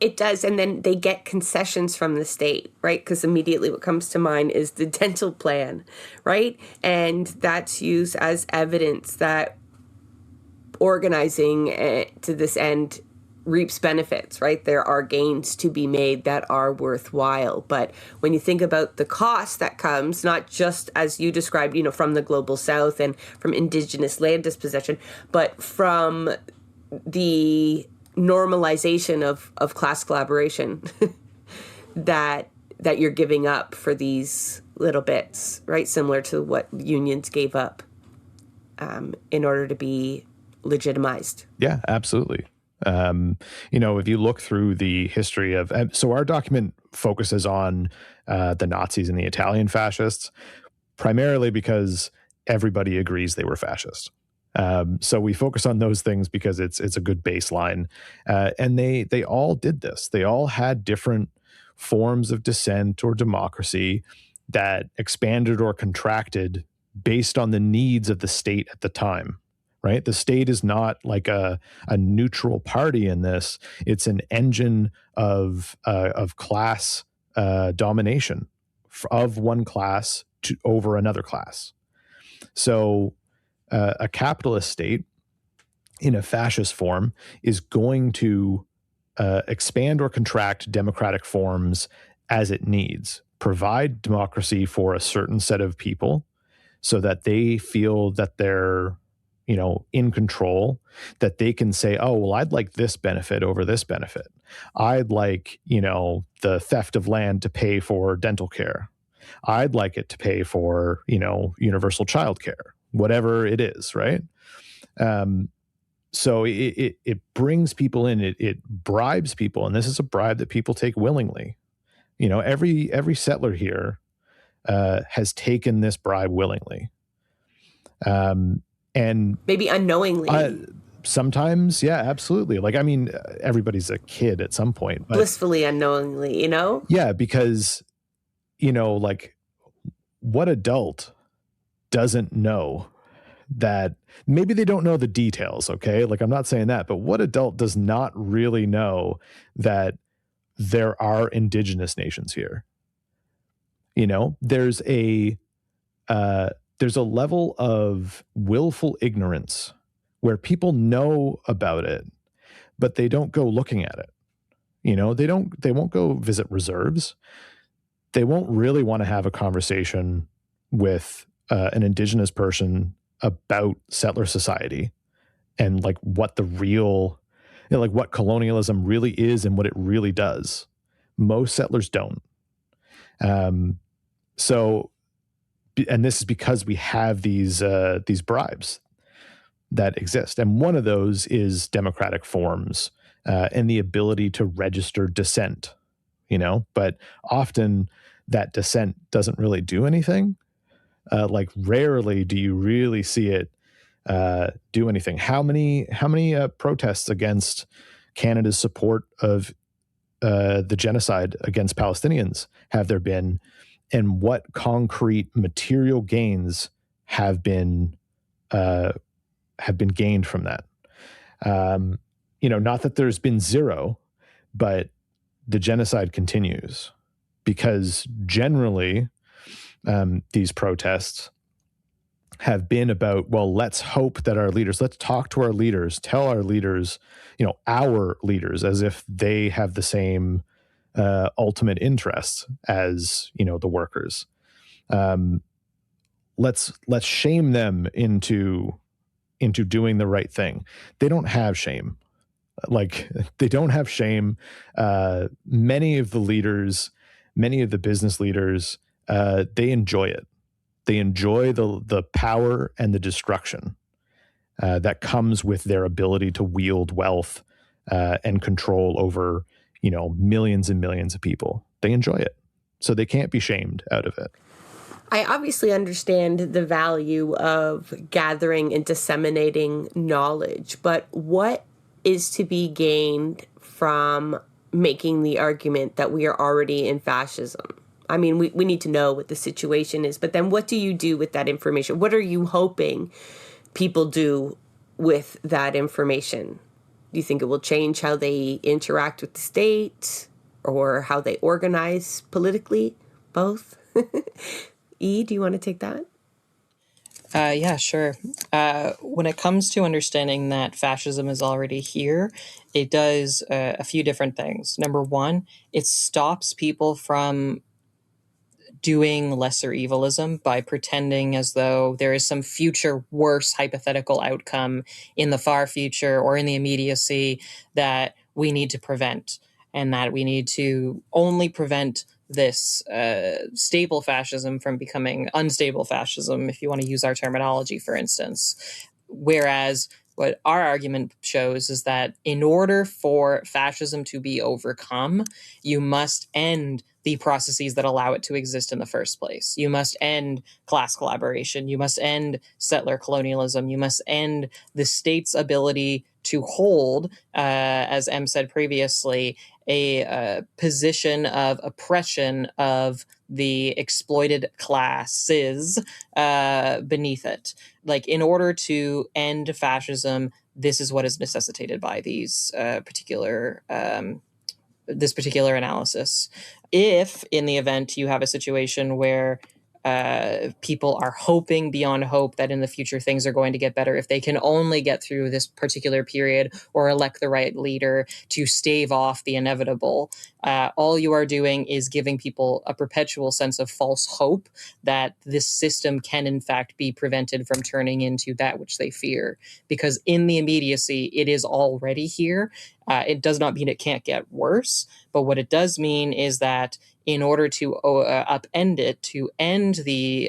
It does. And then they get concessions from the state, right? Because immediately what comes to mind is the dental plan, right? And that's used as evidence that organizing to this end reaps benefits, right? There are gains to be made that are worthwhile. But when you think about the cost that comes, not just as you described, from the global south and from indigenous land dispossession, but from the normalization of class collaboration that you're giving up for these little bits, right? Similar to what unions gave up in order to be legitimized. Yeah, absolutely. If you look through the history of, so our document focuses on the Nazis and the Italian fascists, primarily because everybody agrees they were fascist. So we focus on those things because it's a good baseline. And they all did this. They all had different forms of dissent or democracy that expanded or contracted based on the needs of the state at the time, right? The state is not like a neutral party in this. It's an engine of class domination of one class over another class. So a capitalist state in a fascist form is going to expand or contract democratic forms as it needs, provide democracy for a certain set of people so that they feel that they're, in control, that they can say, oh, well, I'd like this benefit over this benefit. I'd like, the theft of land to pay for dental care. I'd like it to pay for, universal child care, whatever it is, right? So it brings people in, it bribes people, and this is a bribe that people take willingly. Every settler here has taken this bribe willingly. And maybe unknowingly. Sometimes, yeah, absolutely. Everybody's a kid at some point. But, blissfully unknowingly, Yeah, because, what adult doesn't know that maybe they don't know the details, okay? I'm not saying that, but what adult does not really know that there are indigenous nations here? There's a level of willful ignorance where people know about it, but they don't go looking at it. They won't go visit reserves. They won't really want to have a conversation with an indigenous person about settler society and what the real, what colonialism really is and what it really does. Most settlers don't. So, and this is because we have these bribes that exist. And one of those is democratic forms and the ability to register dissent, but often that dissent doesn't really do anything. Rarely do you really see it do anything. How many protests against Canada's support of the genocide against Palestinians have there been, and what concrete material gains have been gained from that? Not that there's been zero, but the genocide continues because generally these protests have been about, well, let's hope that let's talk to our leaders, tell our leaders, our leaders, as if they have the same ultimate interests as, the workers. Let's shame them into doing the right thing. They don't have shame. Like, they don't have shame. Many of the business leaders, they enjoy it. They enjoy the power and the destruction that comes with their ability to wield wealth and control over, millions and millions of people. They enjoy it. So they can't be shamed out of it. I obviously understand the value of gathering and disseminating knowledge, but what is to be gained from making the argument that we are already in fascism? I mean, we need to know what the situation is, but then what do you do with that information? What are you hoping people do with that information? Do you think it will change how they interact with the state or how they organize politically? Both? E, do you want to take that? Yeah, sure. When it comes to understanding that fascism is already here, it does a few different things. Number one, it stops people from doing lesser evilism by pretending as though there is some future worse hypothetical outcome in the far future or in the immediacy that we need to prevent, and that we need to only prevent this stable fascism from becoming unstable fascism, if you want to use our terminology, for instance. Whereas what our argument shows is that in order for fascism to be overcome, you must end the processes that allow it to exist in the first place. You must end class collaboration. You must end settler colonialism. You must end the state's ability to hold, as M said previously, a position of oppression of the exploited classes beneath it. Like, in order to end fascism, this is what is necessitated by these this particular analysis. If, in the event, you have a situation where people are hoping beyond hope that in the future things are going to get better, if they can only get through this particular period or elect the right leader to stave off the inevitable, all you are doing is giving people a perpetual sense of false hope that this system can in fact be prevented from turning into that which they fear. Because in the immediacy, it is already here. It does not mean it can't get worse, but what it does mean is that in order to upend it, to end the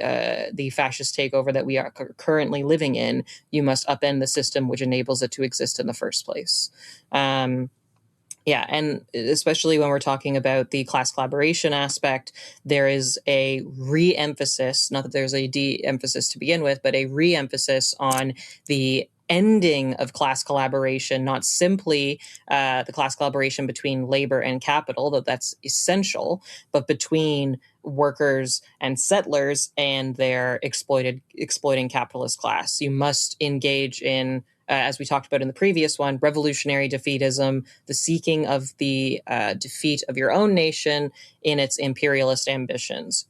fascist takeover that we are currently living in, you must upend the system which enables it to exist in the first place. Yeah, and especially when we're talking about the class collaboration aspect, there is a re-emphasis, not that there's a de-emphasis to begin with, but a re-emphasis on the ending of class collaboration, not simply the class collaboration between labor and capital, though that's essential, but between workers and settlers and their exploiting capitalist class. You must engage in, as we talked about in the previous one, revolutionary defeatism, the seeking of the defeat of your own nation in its imperialist ambitions.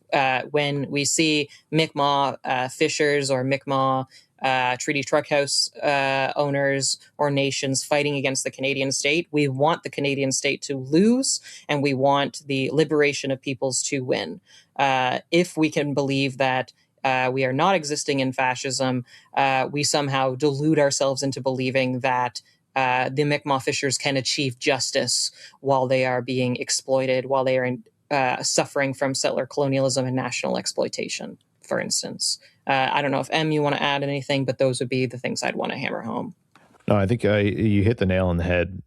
When we see Mi'kmaq fishers or Mi'kmaq treaty truckhouse owners or nations fighting against the Canadian state, we want the Canadian state to lose, and we want the liberation of peoples to win. If we can believe that we are not existing in fascism, we somehow delude ourselves into believing that the Mi'kmaq fishers can achieve justice while they are being exploited, while they are suffering from settler colonialism and national exploitation, for instance. I don't know if M, you want to add anything, but those would be the things I'd want to hammer home. No, I think you hit the nail on the head.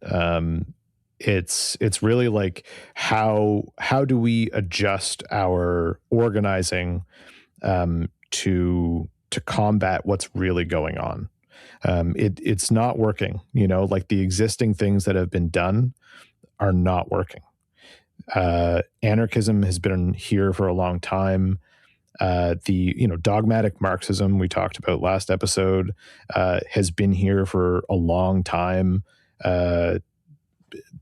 It's really like how do we adjust our organizing to combat what's really going on. It's not working. Like, the existing things that have been done are not working. Anarchism has been here for a long time. The dogmatic Marxism we talked about last episode has been here for a long time. The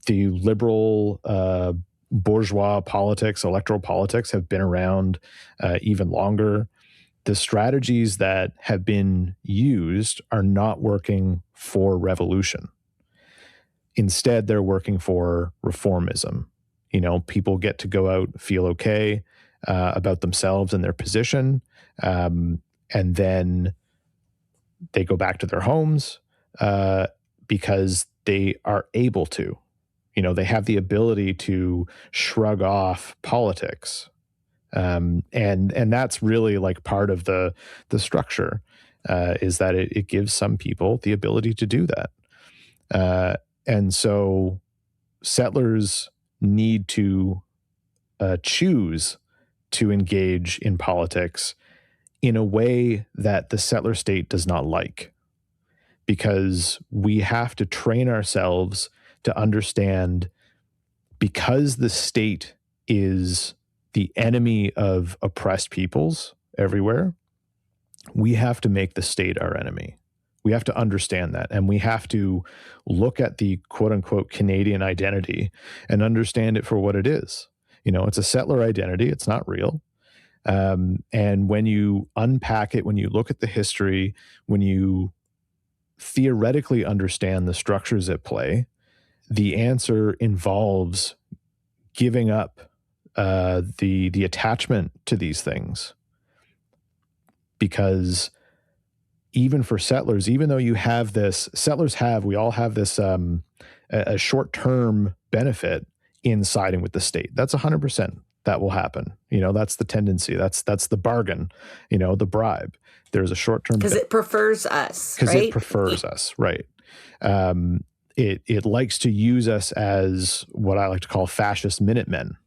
liberal bourgeois politics, electoral politics, have been around even longer. The strategies that have been used are not working for revolution. Instead, they're working for reformism. People get to go out, feel okay about themselves and their position, and then they go back to their homes. because they are able to. They have the ability to shrug off politics. And that's really like part of the structure, is that it gives some people the ability to do that. And so settlers need to choose to engage in politics in a way that the settler state does not like, because we have to train ourselves to understand, because the state is the enemy of oppressed peoples everywhere, we have to make the state our enemy. We have to understand that. And we have to look at the quote unquote Canadian identity and understand it for what it is. It's a settler identity. It's not real. And when you unpack it, when you look at the history, when you theoretically understand the structures at play, the answer involves giving up the attachment to these things. Because even for settlers, even though we all have this a short-term benefit in siding with the state. That's 100%. That will happen. That's the tendency. That's the bargain, the bribe. There's a short-term because it prefers us, because right? it prefers us, right? It likes to use us as what I like to call fascist minutemen.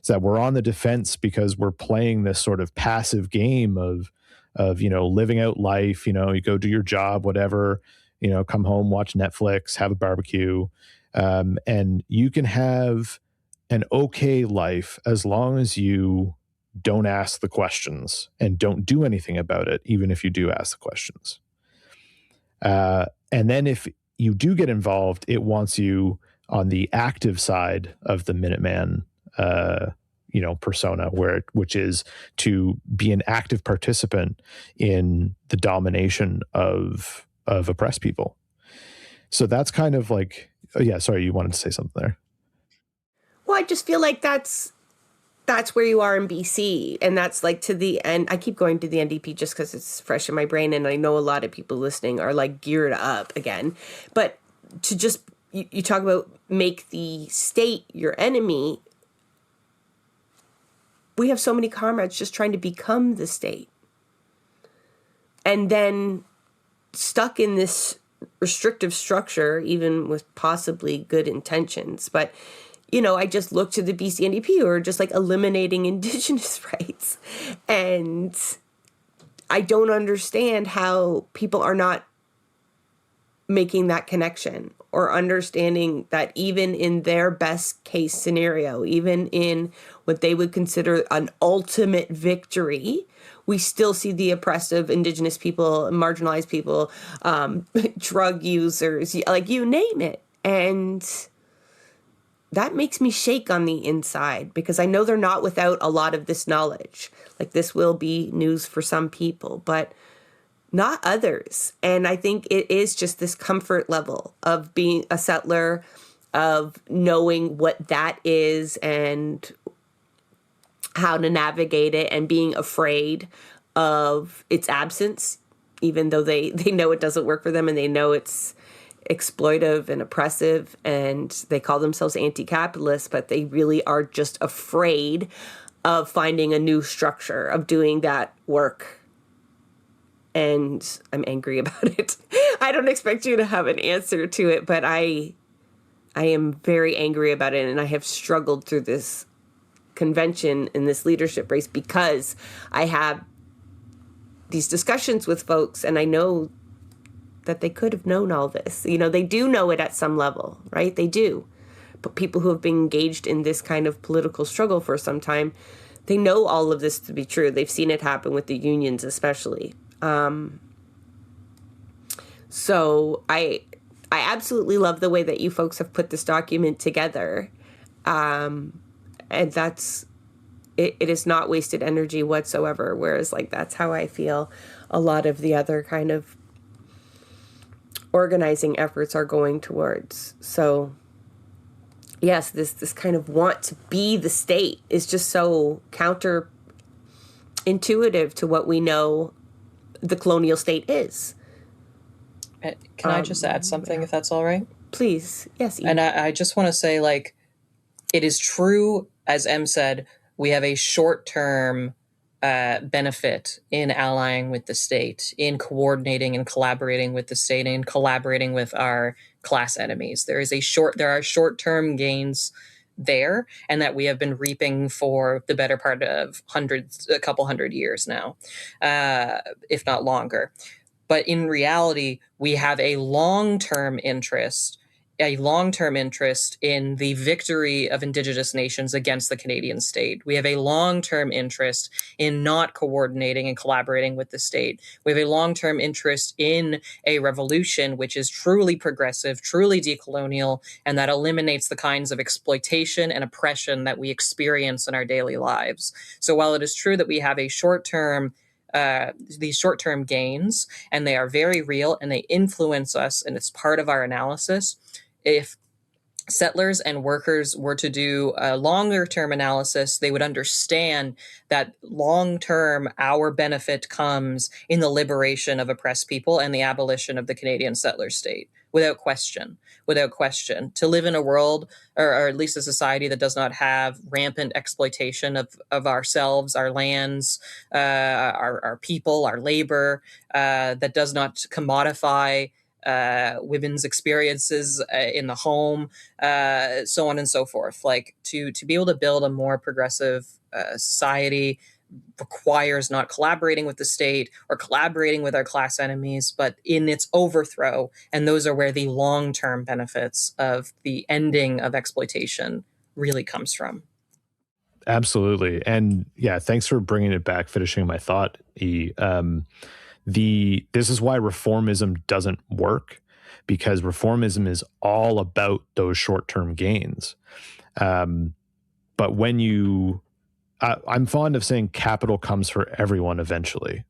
Is that we're on the defense because we're playing this sort of passive game of living out life. You go do your job, whatever. Come home, watch Netflix, have a barbecue, and you can have an okay life as long as you don't ask the questions and don't do anything about it, even if you do ask the questions. And then if you do get involved, it wants you on the active side of the Minuteman, persona, which is to be an active participant in the domination of oppressed people. So that's kind of like, oh yeah, sorry, you wanted to say something there. Well, I just feel like that's where you are in BC, and that's like to the end. I keep going to the NDP just because it's fresh in my brain, and I know a lot of people listening are like geared up again. But to just, you talk about make the state your enemy. We have so many comrades just trying to become the state, and then stuck in this restrictive structure, even with possibly good intentions. But I just look to the BC NDP, who are just like eliminating Indigenous rights. And I don't understand how people are not making that connection, or understanding that even in their best case scenario, even in what they would consider an ultimate victory, we still see the oppressive Indigenous people, marginalized people, drug users, like you name it. And that makes me shake on the inside, because I know they're not without a lot of this knowledge. Like, this will be news for some people, but not others. And I think it is just this comfort level of being a settler, of knowing what that is and how to navigate it, and being afraid of its absence, even though they know it doesn't work for them, and they know it's exploitive and oppressive, and they call themselves anti-capitalist, but they really are just afraid of finding a new structure, of doing that work. And I'm angry about it. I don't expect you to have an answer to it, but I am very angry about it, and I have struggled through this convention in this leadership race because I have these discussions with folks, and I know that they could have known all this. They do know it at some level, right? They do. But people who have been engaged in this kind of political struggle for some time, they know all of this to be true. They've seen it happen with the unions, especially. So I absolutely love the way that you folks have put this document together. And that's, it is not wasted energy whatsoever. Whereas that's how I feel a lot of the other kind of organizing efforts are going towards. So yes, this kind of want to be the state is just so counterintuitive to what we know the colonial state is. Can I just add something, if that's all right? Please. Yes. And I just want to say, like, it is true, as M said, we have a short-term benefit in allying with the state, in coordinating and collaborating with the state, and collaborating with our class enemies. There are short-term gains there, and that we have been reaping for the better part of a couple hundred years now, if not longer. But in reality, we have a long-term interest in the victory of Indigenous nations against the Canadian state. We have a long-term interest in not coordinating and collaborating with the state. We have a long-term interest in a revolution which is truly progressive, truly decolonial, and that eliminates the kinds of exploitation and oppression that we experience in our daily lives. So while it is true that we have these short-term gains, and they are very real and they influence us, and it's part of our analysis, if settlers and workers were to do a longer term analysis, they would understand that long term our benefit comes in the liberation of oppressed people and the abolition of the Canadian settler state. Without question. To live in a world, or at least a society, that does not have rampant exploitation of ourselves, our lands, our people, our labor, that does not commodify women's experiences in the home, so on and so forth. Like, to be able to build a more progressive society requires not collaborating with the state or collaborating with our class enemies, but in its overthrow. And those are where the long-term benefits of the ending of exploitation really comes from. Absolutely. And yeah, thanks for bringing it back, finishing my thought, E. This is why reformism doesn't work, because reformism is all about those short-term gains. But when I'm fond of saying capital comes for everyone eventually.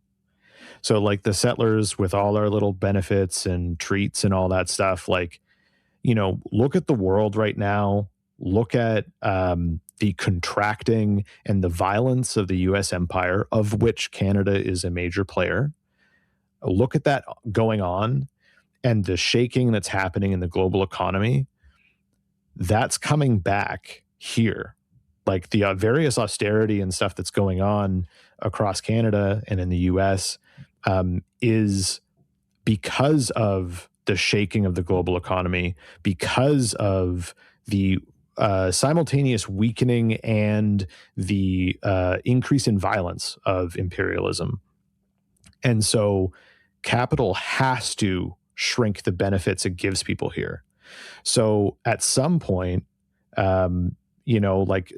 So like the settlers with all our little benefits and treats and all that stuff, like, look at the world right now, look at the contracting and the violence of the US empire, of which Canada is a major player. Look at that going on, and the shaking that's happening in the global economy. That's coming back here. Like the various austerity and stuff that's going on across Canada and in the US is because of the shaking of the global economy, because of the simultaneous weakening and the increase in violence of imperialism. And so capital has to shrink the benefits it gives people here. So at some point, like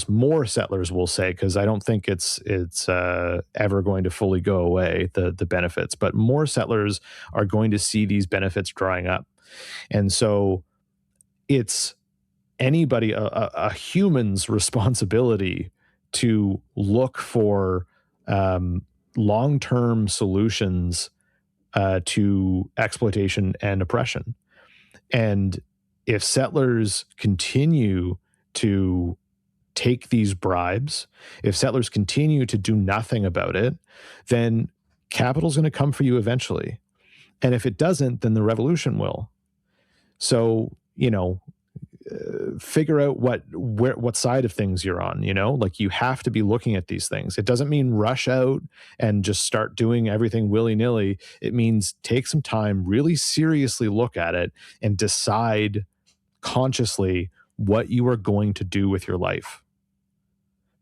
more settlers will say, because I don't think it's ever going to fully go away, the benefits, but more settlers are going to see these benefits drying up. And so it's a human's responsibility to look for long-term solutions to exploitation and oppression. And if settlers continue to take these bribes, if settlers continue to do nothing about it, then capital's going to come for you eventually. And if it doesn't, then the revolution will. So, figure out what side of things you're on, like you have to be looking at these things. It doesn't mean rush out and just start doing everything willy-nilly. It means take some time, really seriously look at it, and decide consciously what you are going to do with your life,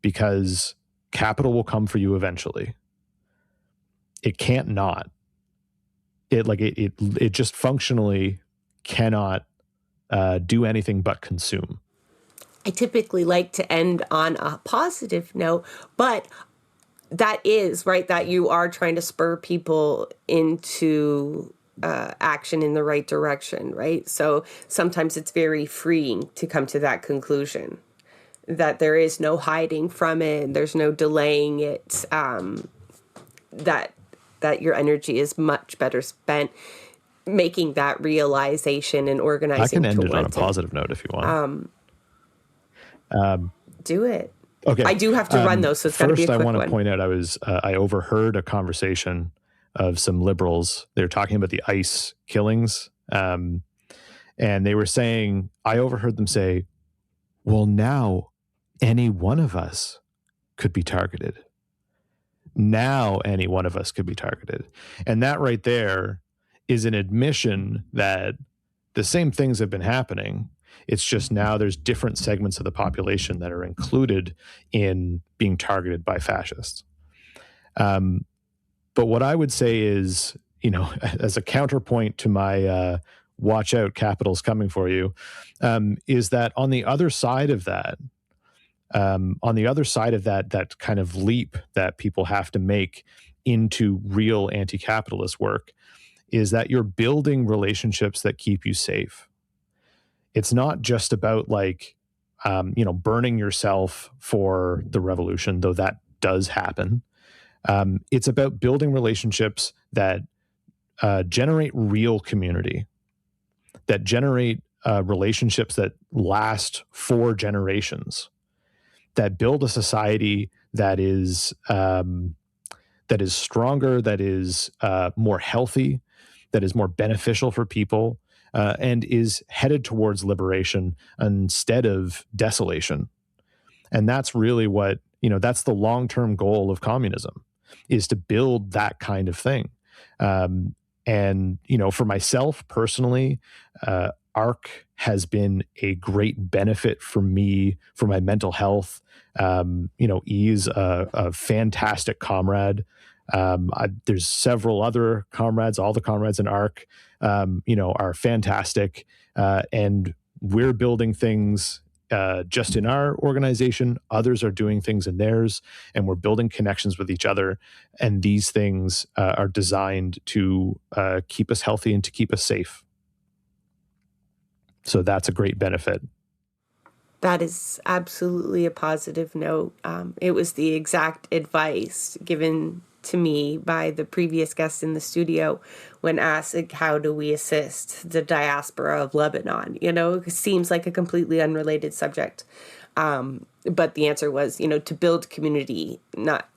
because capital will come for you eventually. It can't not. It just functionally cannot do anything but consume. I typically like to end on a positive note, but that is right, that you are trying to spur people into action in the right direction, right? So sometimes it's very freeing to come to that conclusion, that there is no hiding from it, there's no delaying it, that your energy is much better spent making that realization and organizing. I can end it on a positive note if you want. Do it. Okay. I do have to run though, so it's got to be a quick one. First, I want to point out I overheard a conversation of some liberals. They were talking about the ICE killings. And they were saying, I overheard them say, well, now any one of us could be targeted. Now any one of us could be targeted. And that right there is an admission that the same things have been happening. It's just now there's different segments of the population that are included in being targeted by fascists. But what I would say is, as a counterpoint to my watch out, capital's coming for you, is that on the other side of that, that kind of leap that people have to make into real anti-capitalist work is that you're building relationships that keep you safe. It's not just about burning yourself for the revolution, though that does happen. It's about building relationships that generate real community, that generate relationships that last for generations, that build a society that is stronger, that is more healthy, that is more beneficial for people, and is headed towards liberation instead of desolation. And that's really what, that's the long-term goal of communism, is to build that kind of thing. And, for myself personally, ARC has been a great benefit for me, for my mental health. E's a fantastic comrade. There's several other comrades, all the comrades in ARC, are fantastic. And we're building things just in our organization. Others are doing things in theirs, and we're building connections with each other. And these things are designed to keep us healthy and to keep us safe. So that's a great benefit. That is absolutely a positive note. It was the exact advice given to me by the previous guest in the studio when asked, how do we assist the diaspora of Lebanon? It seems like a completely unrelated subject. But the answer was, to build community, not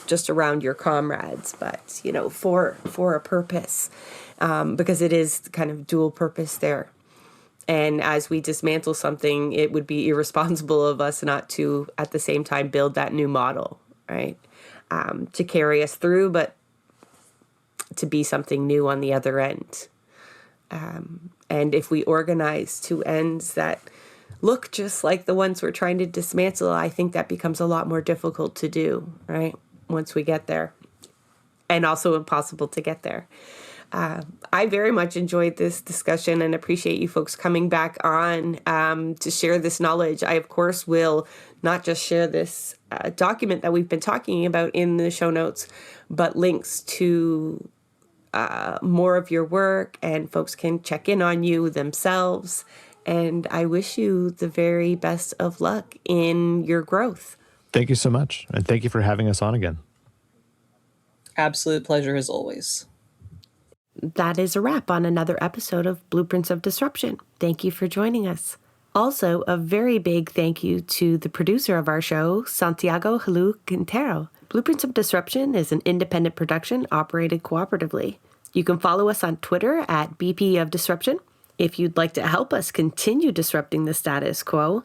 just around your comrades, but, for a purpose, because it is kind of dual purpose there. And as we dismantle something, it would be irresponsible of us not to, at the same time, build that new model, right? To carry us through, but to be something new on the other end. And if we organize to ends that look just like the ones we're trying to dismantle, I think that becomes a lot more difficult to do, right? Once we get there. And also impossible to get there. I very much enjoyed this discussion and appreciate you folks coming back on to share this knowledge. I, of course, will not just share this document that we've been talking about in the show notes, but links to more of your work, and folks can check in on you themselves. And I wish you the very best of luck in your growth. Thank you so much. And thank you for having us on again. Absolute pleasure as always. That is a wrap on another episode of Blueprints of Disruption. Thank you for joining us. Also, a very big thank you to the producer of our show, Santiago Halu Quintero. Blueprints of Disruption is an independent production operated cooperatively. You can follow us on Twitter at BP of Disruption. If you'd like to help us continue disrupting the status quo,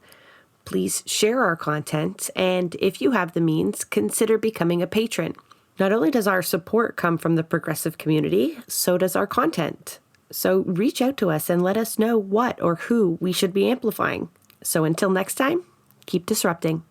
please share our content, and if you have the means, consider becoming a patron. Not only does our support come from the progressive community, so does our content. So reach out to us and let us know what or who we should be amplifying. So until next time, keep disrupting.